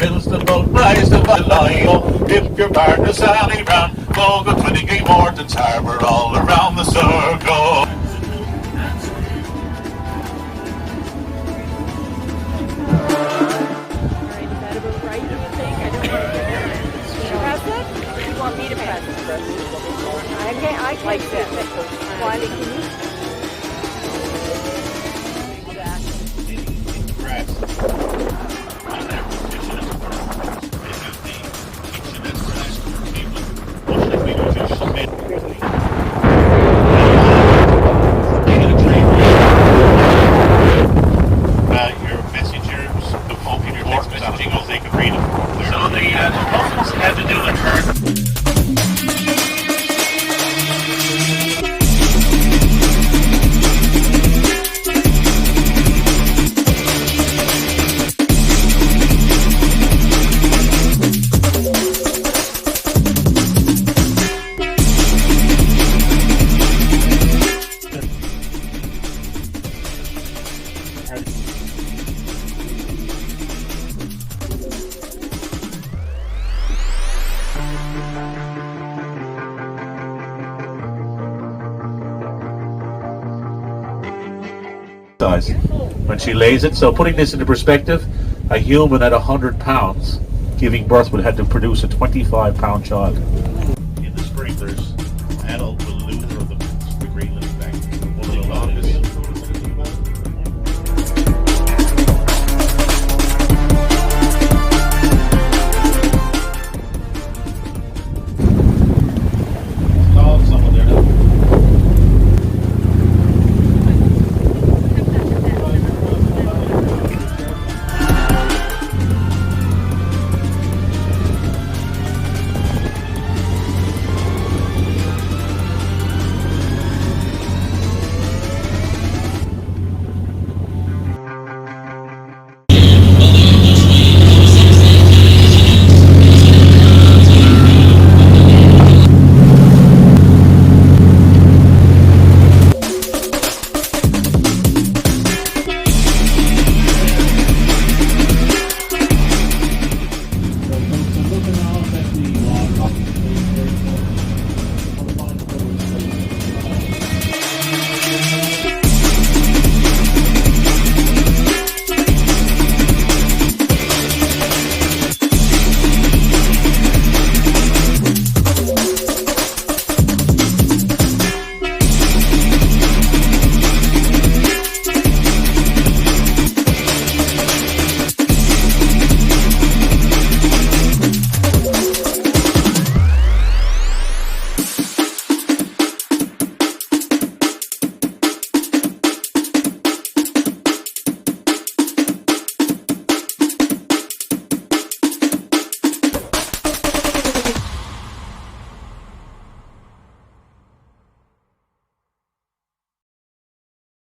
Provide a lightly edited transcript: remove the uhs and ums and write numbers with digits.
bills the boat rise to Vallejo. If your partner's Sally round, go go 20 Gay Morton's Harbour all around the circle. You want me to press it? I can't like this. Why can you? Your messengers, the folk in your text messaging, they can read them. So the dolphins had to do the turn. Size when she lays it. So putting this into perspective, a human at 100 pounds giving birth would have to produce a 25-pound child. In the spring there's